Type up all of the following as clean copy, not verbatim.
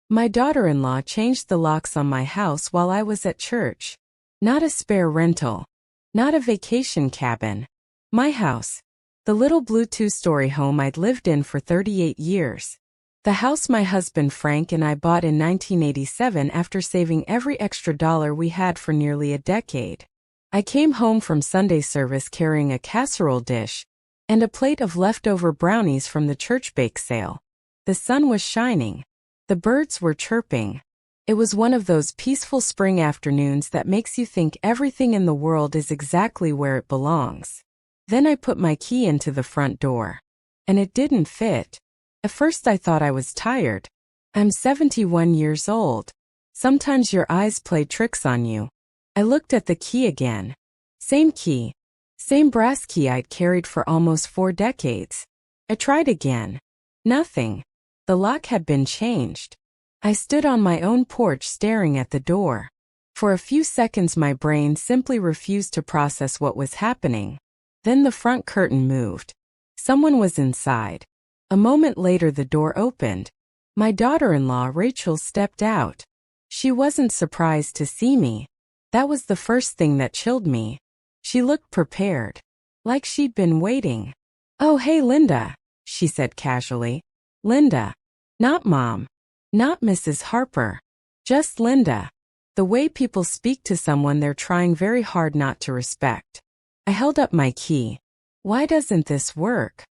My daughter-in-law changed the locks on my house while I was at church. Not a spare rental. Not a vacation cabin. My house. The little blue two-story home I'd lived in for 38 years. The house my husband Frank and I bought in 1987 after saving every extra dollar we had for nearly a decade. I came home from Sunday service carrying a casserole dish and a plate of leftover brownies from the church bake sale. The sun was shining. The birds were chirping. It was one of those peaceful spring afternoons that makes you think everything in the world is exactly where it belongs. Then I put my key into the front door. And it didn't fit. At first I thought I was tired. I'm 71 years old. Sometimes your eyes play tricks on you. I looked at the key again. Same key. Same brass key I'd carried for almost 4 decades. I tried again. Nothing. The lock had been changed. I stood on my own porch staring at the door. For a few seconds my brain simply refused to process what was happening. Then the front curtain moved. Someone was inside. A moment later the door opened. My daughter-in-law Rachel stepped out. She wasn't surprised to see me. That was the first thing that chilled me. She looked prepared. Like she'd been waiting. "Oh, hey Linda," she said casually. "Linda. Not Mom. Not Mrs. Harper. Just Linda." The way people speak to someone they're trying very hard not to respect. I held up my key. "Why doesn't this work?"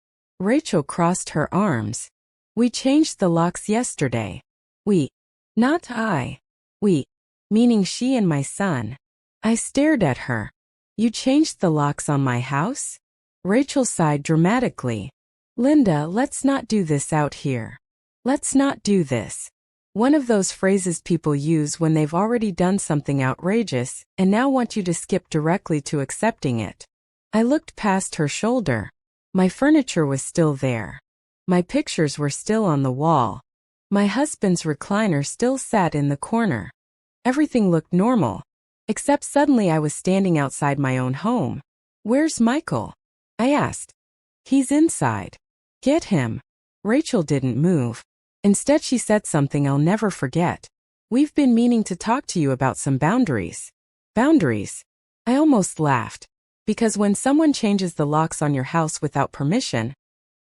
Rachel crossed her arms. "We changed the locks yesterday." "We." Not I. "We." Meaning she and my son. I stared at her. "You changed the locks on my house?" Rachel sighed dramatically. "Linda, let's not do this out here. Let's not do this." One of those phrases people use when they've already done something outrageous and now want you to skip directly to accepting it. I looked past her shoulder. My furniture was still there. My pictures were still on the wall. My husband's recliner still sat in the corner. Everything looked normal. Except suddenly I was standing outside my own home. "Where's Michael?" I asked. "He's inside." "Get him." Rachel didn't move. Instead she said something I'll never forget. "We've been meaning to talk to you about some boundaries." Boundaries? I almost laughed. Because when someone changes the locks on your house without permission,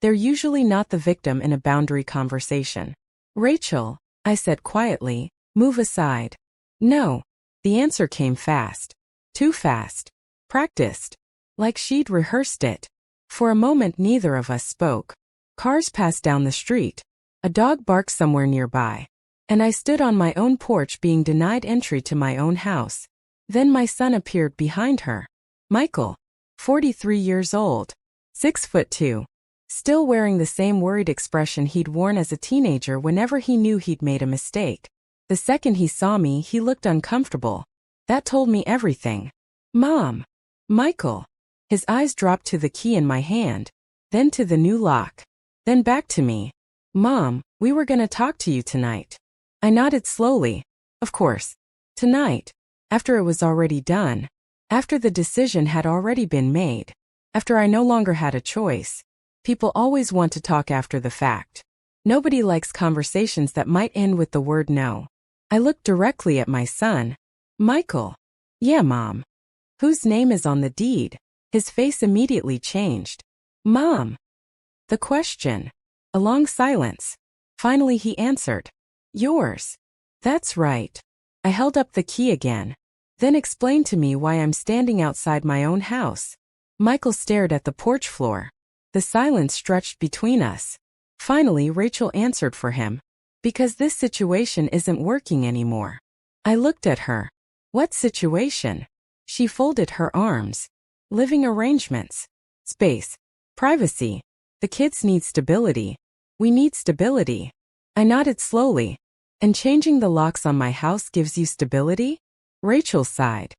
they're usually not the victim in a boundary conversation. "Rachel," I said quietly, "move aside." "No." The answer came fast. Too fast. Practiced. Like she'd rehearsed it. For a moment neither of us spoke. Cars passed down the street. A dog barked somewhere nearby. And I stood on my own porch being denied entry to my own house. Then my son appeared behind her. Michael. 43 years old. 6'2". Still wearing the same worried expression he'd worn as a teenager whenever he knew he'd made a mistake. The second he saw me, he looked uncomfortable. That told me everything. "Mom." "Michael." His eyes dropped to the key in my hand, then to the new lock, then back to me. "Mom, we were gonna talk to you tonight." I nodded slowly. Of course. Tonight. After it was already done. After the decision had already been made. After I no longer had a choice. People always want to talk after the fact. Nobody likes conversations that might end with the word no. I looked directly at my son. "Michael." "Yeah, Mom." "Whose name is on the deed?" His face immediately changed. "Mom." The question. A long silence. Finally he answered. "Yours." "That's right." I held up the key again. Then explained to me why I'm standing outside my own house. Michael stared at the porch floor. The silence stretched between us. Finally Rachel answered for him. "Because this situation isn't working anymore." I looked at her. "What situation?" She folded her arms. "Living arrangements. Space. Privacy. The kids need stability. We need stability." I nodded slowly. "And changing the locks on my house gives you stability?" Rachel sighed.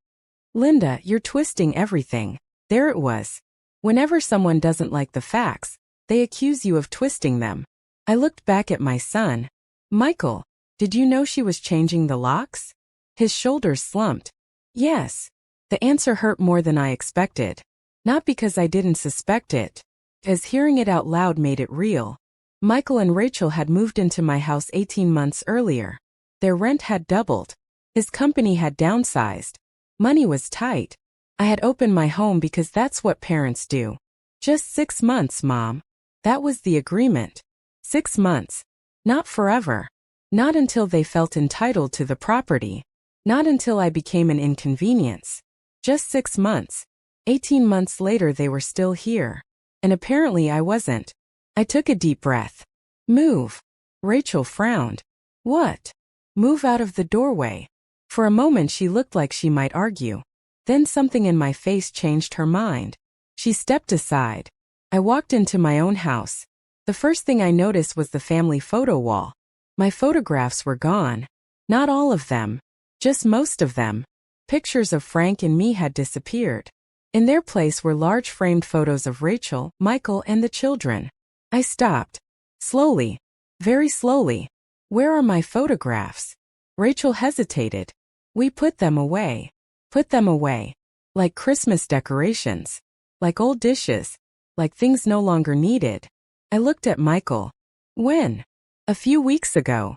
"Linda, you're twisting everything." There it was. Whenever someone doesn't like the facts, they accuse you of twisting them. I looked back at my son. "Michael, did you know she was changing the locks?" His shoulders slumped. "Yes." The answer hurt more than I expected. Not because I didn't suspect it, as hearing it out loud made it real. Michael and Rachel had moved into my house 18 months earlier. Their rent had doubled. His company had downsized. Money was tight. I had opened my home because that's what parents do. Just 6 months, Mom. That was the agreement. 6 months. Not forever. Not until they felt entitled to the property. Not until I became an inconvenience. Just 6 months. 18 months later they were still here. And apparently I wasn't. I took a deep breath. Move. Rachel frowned. What? Move out of the doorway. For a moment she looked like she might argue. Then something in my face changed her mind. She stepped aside. I walked into my own house. The first thing I noticed was the family photo wall. My photographs were gone. Not all of them. Just most of them. Pictures of Frank and me had disappeared. In their place were large framed photos of Rachel, Michael, and the children. I stopped. Slowly. Very slowly. Where are my photographs? Rachel hesitated. We put them away. Put them away. Like Christmas decorations. Like old dishes. Like things no longer needed. I looked at Michael. When? A few weeks ago.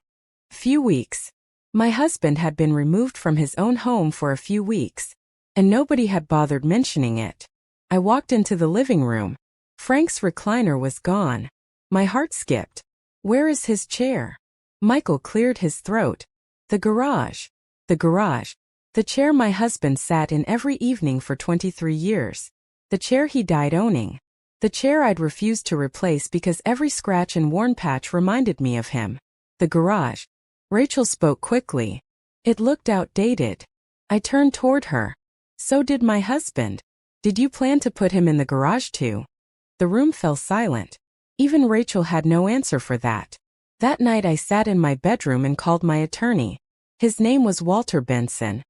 Few weeks. My husband had been removed from his own home for a few weeks, and nobody had bothered mentioning it. I walked into the living room. Frank's recliner was gone. My heart skipped. Where is his chair? Michael cleared his throat. The garage. The garage. The chair my husband sat in every evening for 23 years. The chair he died owning. The chair I'd refused to replace because every scratch and worn patch reminded me of him. The garage. Rachel spoke quickly. It looked outdated. I turned toward her. So did my husband. Did you plan to put him in the garage too? The room fell silent. Even Rachel had no answer for that. That night I sat in my bedroom and called my attorney. His name was Walter Benson.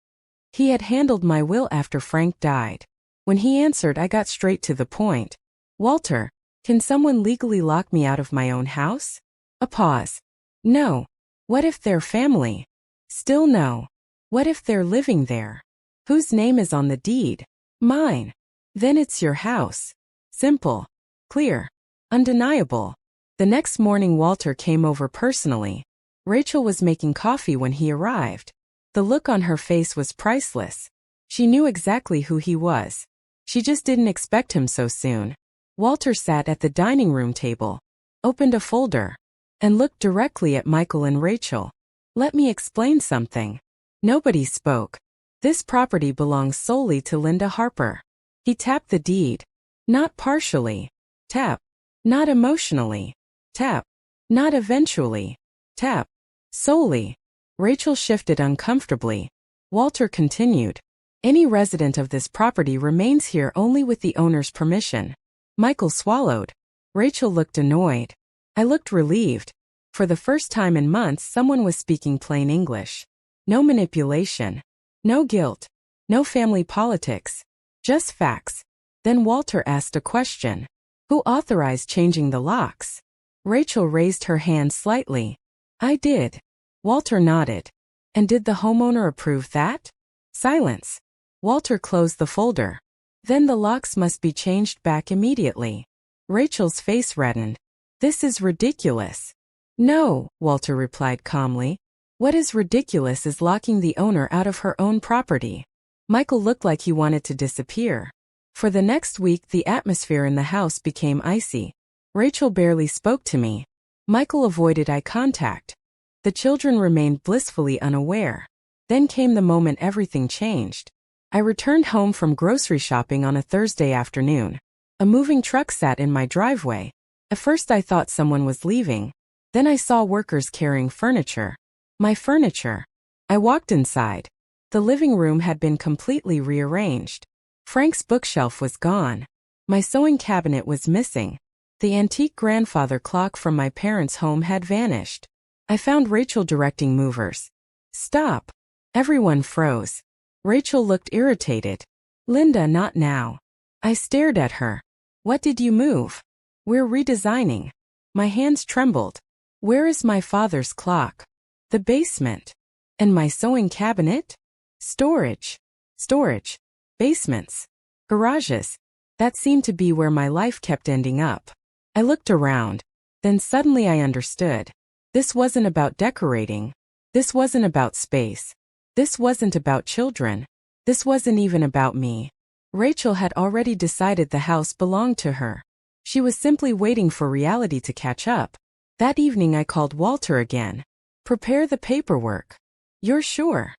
He had handled my will after Frank died. When he answered, I got straight to the point. Walter, can someone legally lock me out of my own house? A pause. No. What if they're family? Still no. What if they're living there? Whose name is on the deed? Mine. Then it's your house. Simple. Clear. Undeniable. The next morning Walter came over personally. Rachel was making coffee when he arrived. The look on her face was priceless. She knew exactly who he was. She just didn't expect him so soon. Walter sat at the dining room table, opened a folder, and looked directly at Michael and Rachel. Let me explain something. Nobody spoke. This property belongs solely to Linda Harper. He tapped the deed. Not partially. Tap. Not emotionally. Tap. Not eventually. Tap. Solely. Rachel shifted uncomfortably. Walter continued. Any resident of this property remains here only with the owner's permission. Michael swallowed. Rachel looked annoyed. I looked relieved. For the first time in months someone was speaking plain English. No manipulation. No guilt. No family politics. Just facts. Then Walter asked a question. Who authorized changing the locks? Rachel raised her hand slightly. I did. Walter nodded. And did the homeowner approve that? Silence. Walter closed the folder. Then the locks must be changed back immediately. Rachel's face reddened. This is ridiculous. No, Walter replied calmly. What is ridiculous is locking the owner out of her own property. Michael looked like he wanted to disappear. For the next week the atmosphere in the house became icy. Rachel barely spoke to me. Michael avoided eye contact. The children remained blissfully unaware. Then came the moment everything changed. I returned home from grocery shopping on a Thursday afternoon. A moving truck sat in my driveway. At first I thought someone was leaving. Then I saw workers carrying furniture. My furniture. I walked inside. The living room had been completely rearranged. Frank's bookshelf was gone. My sewing cabinet was missing. The antique grandfather clock from my parents' home had vanished. I found Rachel directing movers. Stop. Everyone froze. Rachel looked irritated. Linda, not now. I stared at her. What did you move? We're redesigning. My hands trembled. Where is my father's clock? The basement. And my sewing cabinet? Storage. Storage. Basements. Garages. That seemed to be where my life kept ending up. I looked around. Then suddenly I understood. This wasn't about decorating. This wasn't about space. This wasn't about children. This wasn't even about me. Rachel had already decided the house belonged to her. She was simply waiting for reality to catch up. That evening I called Walter again. Prepare the paperwork. You're sure?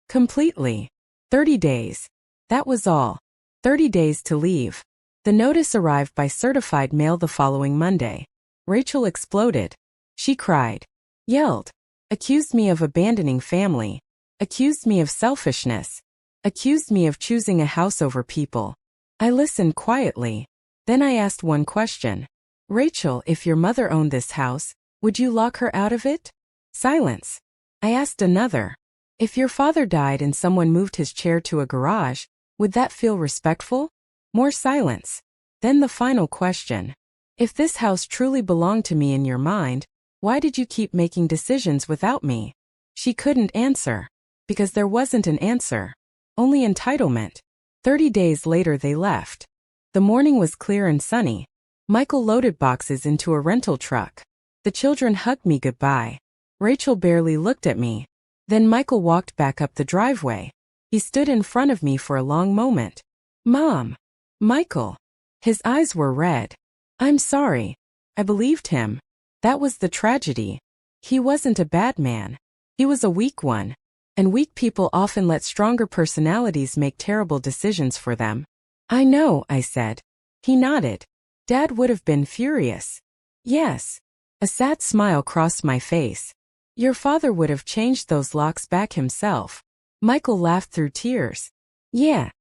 Completely. 30 days. That was all. 30 days to leave. The notice arrived by certified mail the following Monday. Rachel exploded. She cried. Yelled. Accused me of abandoning family. Accused me of selfishness. Accused me of choosing a house over people. I listened quietly. Then I asked one question. Rachel, if your mother owned this house, would you lock her out of it? Silence. I asked another. If your father died and someone moved his chair to a garage, would that feel respectful? More silence. Then the final question. If this house truly belonged to me in your mind, why did you keep making decisions without me? She couldn't answer. Because there wasn't an answer. Only entitlement. 30 days later they left. The morning was clear and sunny. Michael loaded boxes into a rental truck. The children hugged me goodbye. Rachel barely looked at me. Then Michael walked back up the driveway. He stood in front of me for a long moment. Mom. Michael. His eyes were red. I'm sorry. I believed him. That was the tragedy. He wasn't a bad man. He was a weak one. And weak people often let stronger personalities make terrible decisions for them. I know, I said. He nodded. Dad would have been furious. Yes. A sad smile crossed my face. Your father would have changed those locks back himself. Michael laughed through tears. Yeah.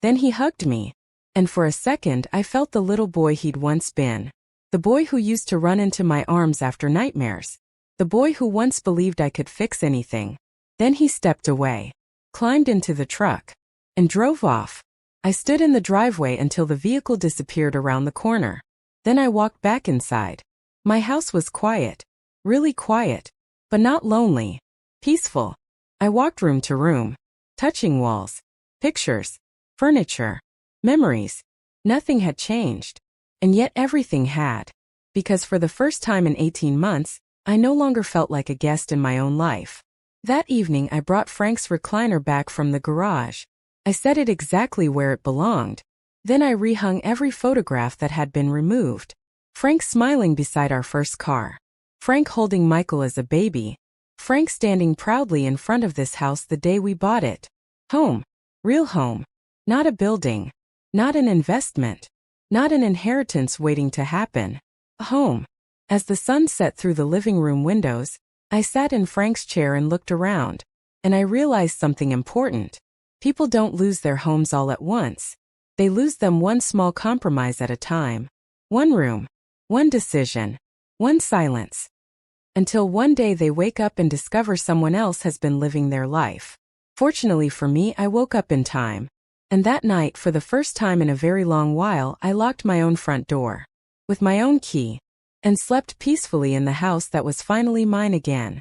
Then he hugged me. And for a second I felt the little boy he'd once been. The boy who used to run into my arms after nightmares. The boy who once believed I could fix anything. Then he stepped away, climbed into the truck, and drove off. I stood in the driveway until the vehicle disappeared around the corner. Then I walked back inside. My house was quiet. Really quiet. But not lonely. Peaceful. I walked room to room, touching walls, pictures, furniture, memories. Nothing had changed. And yet everything had. Because for the first time in 18 months, I no longer felt like a guest in my own life. That evening I brought Frank's recliner back from the garage. I set it exactly where it belonged. Then I rehung every photograph that had been removed. Frank smiling beside our first car. Frank holding Michael as a baby. Frank standing proudly in front of this house the day we bought it. Home. Real home. Not a building. Not an investment. Not an inheritance waiting to happen. A home. As the sun set through the living room windows, I sat in Frank's chair and looked around. And I realized something important. People don't lose their homes all at once. They lose them one small compromise at a time. One room. One decision. One silence. Until one day they wake up and discover someone else has been living their life. Fortunately for me, I woke up in time. And that night, for the first time in a very long while, I locked my own front door. With my own key. And slept peacefully in the house that was finally mine again.